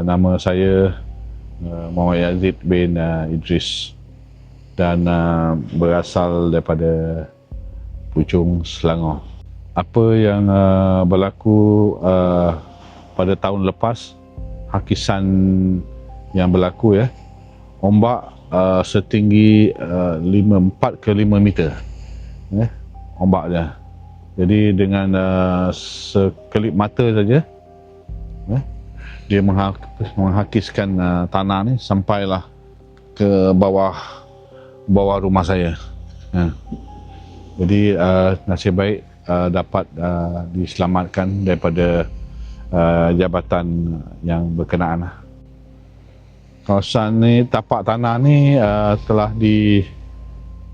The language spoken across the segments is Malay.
Nama saya Muhammad Yazid bin Idris dan berasal daripada Puchong, Selangor. Apa yang berlaku pada tahun lepas, hakisan yang berlaku ombak setinggi 4 ke 5 meter ombaknya. Jadi dengan sekelip mata saja dia menghakiskan tanah ni sampailah ke bawah rumah saya. Jadi nasib baik dapat diselamatkan daripada jabatan yang berkenaan. Kawasan ni, tapak tanah ni telah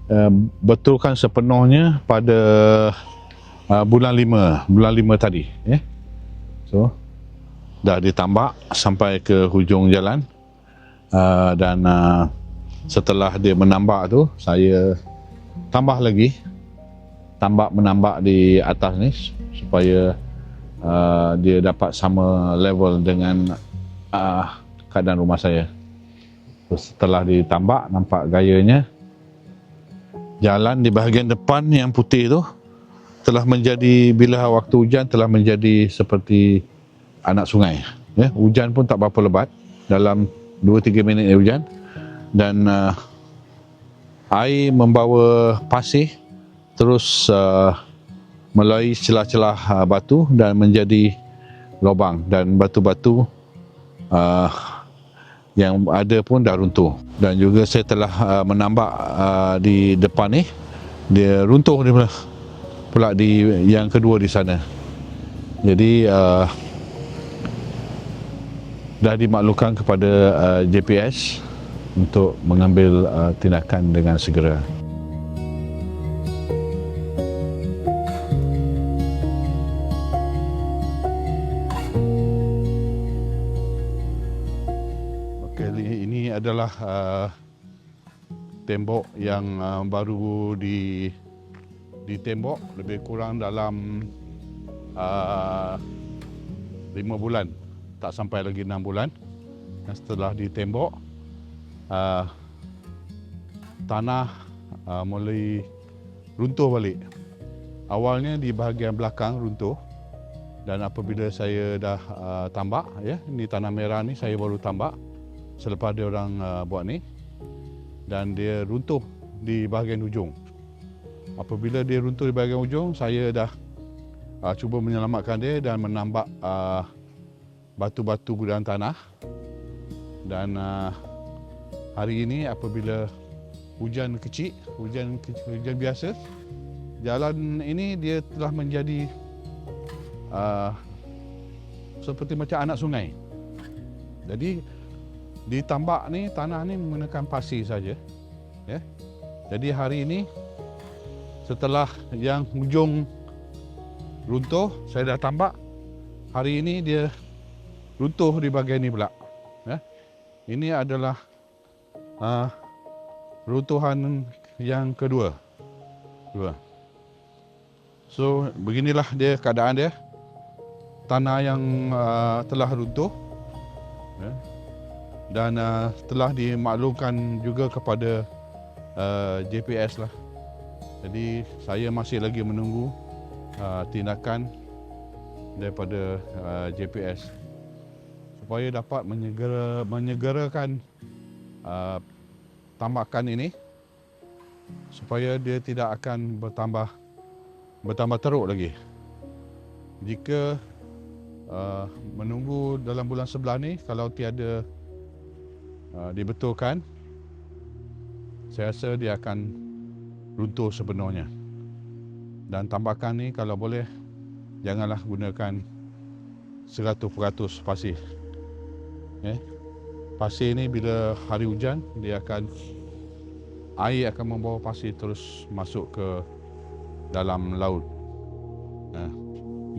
dibetulkan sepenuhnya pada bulan 5 tadi. So dah ditambak sampai ke hujung jalan, dan setelah dia menambak tu, saya menambak di atas ni supaya dia dapat sama level dengan keadaan rumah saya. Setelah ditambak, nampak gayanya jalan di bahagian depan yang putih tu telah menjadi, bila waktu hujan, telah menjadi seperti anak sungai. Hujan pun tak berapa lebat, dalam 2-3 minit hujan, dan air membawa pasir terus melalui celah-celah batu dan menjadi lubang, dan batu-batu yang ada pun dah runtuh. Dan juga saya telah menambak di depan ni, dia runtuh dia pula di yang kedua di sana. Jadi dah dimaklumkan kepada JPS untuk mengambil tindakan dengan segera. Okey, ini adalah tembok yang baru ditembok, lebih kurang dalam 5 bulan, tak sampai lagi 6 bulan. Dan setelah ditembok, tanah mulai runtuh balik. Awalnya di bahagian belakang runtuh, dan apabila saya dah tambak, ini tanah merah ni saya baru tambak selepas dia orang buat ni, dan dia runtuh di bahagian hujung. Apabila dia runtuh di bahagian hujung, saya dah cuba menyelamatkan dia dan menambak batu-batu gudang tanah. Dan hari ini apabila hujan kecil, hujan biasa, jalan ini dia telah menjadi seperti macam anak sungai. Jadi ditambak ni, tanah ni menggunakan pasir saja. Jadi hari ini setelah yang hujung runtuh, saya dah tambak. Hari ini dia runtuh di bahagian ni pula. Ini adalah runtuhan yang kedua. So beginilah dia keadaan dia, tanah yang telah runtuh, dan telah dimaklumkan juga kepada JPS lah. Jadi saya masih lagi menunggu tindakan daripada JPS supaya dapat menyegerakan tambakan ini, supaya dia tidak akan bertambah teruk lagi. Jika menunggu dalam bulan 11 ni, kalau tiada dibetulkan, saya rasa dia akan runtuh sepenuhnya. Dan tambakan ni kalau boleh janganlah gunakan 100% pasir. Pasir ni bila hari hujan, air akan membawa pasir terus masuk ke dalam laut.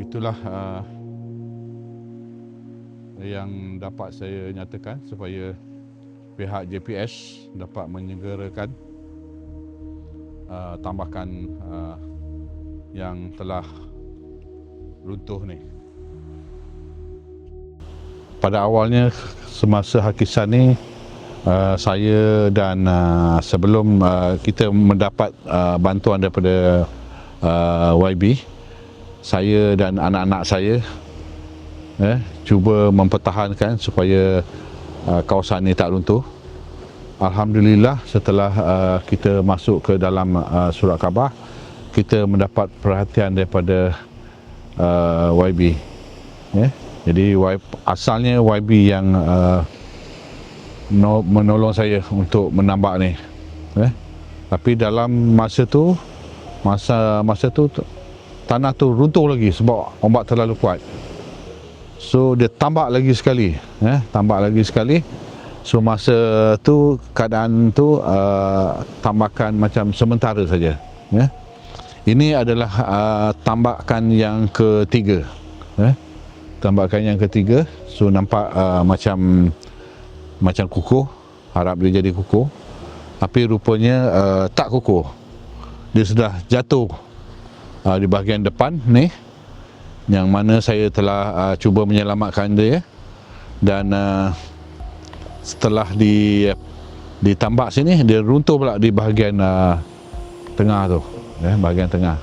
Itulah yang dapat saya nyatakan supaya pihak JPS dapat menyegerakan tambakan yang telah runtuh ni. pada awalnya semasa hakisan ni saya dan sebelum kita mendapat bantuan daripada YB, saya dan anak-anak saya cuba mempertahankan supaya kawasan ni tak runtuh. Alhamdulillah, setelah kita masuk ke dalam Surat Khabar, kita mendapat perhatian daripada YB. Jadi asalnya YB yang menolong saya untuk menambak ni. Tapi dalam masa tu tanah tu runtuh lagi sebab ombak terlalu kuat. So dia tambak lagi sekali, So masa tu keadaan tu tambakan macam sementara saja. Ini adalah tambakan yang ketiga. Tambakan yang ketiga. So nampak macam kukuh. Harap dia jadi kukuh. Tapi rupanya tak kukuh. Dia sudah jatuh di bahagian depan ni, yang mana saya telah cuba menyelamatkan dia. Dan setelah ditambak sini, dia runtuh pula di bahagian tengah tu, bahagian tengah.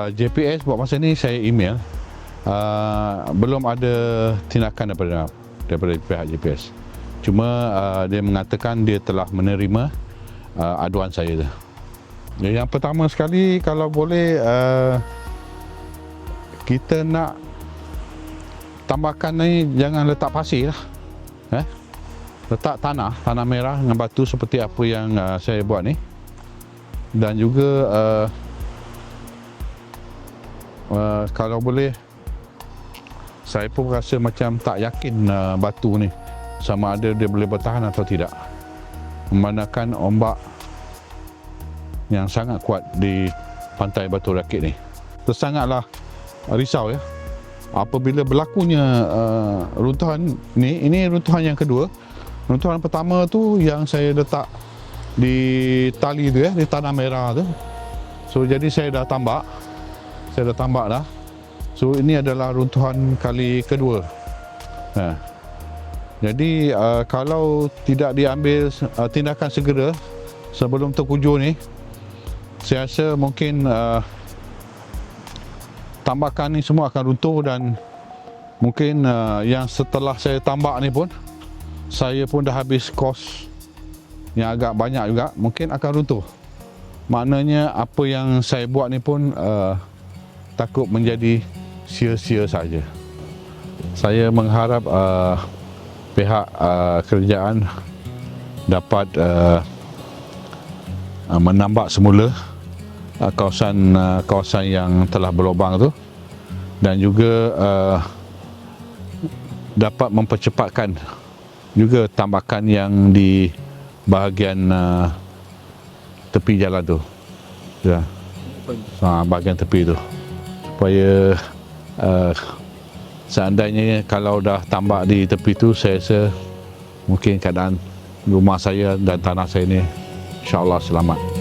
JPS buat masa ni saya email, belum ada tindakan daripada pihak JPS. Cuma dia mengatakan dia telah menerima aduan saya tu. Yang pertama sekali, kalau boleh kita nak tambahkan ni jangan letak pasir lah. Letak tanah merah dengan batu seperti apa yang saya buat ni. Dan juga kalau boleh, saya pun rasa macam tak yakin batu ni sama ada dia boleh bertahan atau tidak, memandangkan ombak yang sangat kuat di pantai Batu Rakit ni. Sangatlah risau apabila berlakunya runtuhan ni. Ini runtuhan yang kedua. Runtuhan pertama tu yang saya letak di tali tu, di tanah merah tu. So jadi saya dah tambak dah. So ini adalah runtuhan kali kedua. Jadi kalau tidak diambil tindakan segera sebelum terkujur ni, saya rasa mungkin tambakan ni semua akan runtuh. Dan mungkin yang setelah saya tambak ni pun, saya pun dah habis kos yang agak banyak juga, mungkin akan runtuh. Maknanya apa yang saya buat ni pun takut menjadi sia-sia saja. Saya mengharap pihak kerajaan dapat menambak semula kawasan yang telah berlubang tu, dan juga dapat mempercepatkan juga tambakan yang di bahagian tepi jalan tu, bahagian tepi tu, supaya seandainya kalau dah tambak di tepi tu, saya rasa mungkin keadaan rumah saya dan tanah saya ni insya-Allah selamat.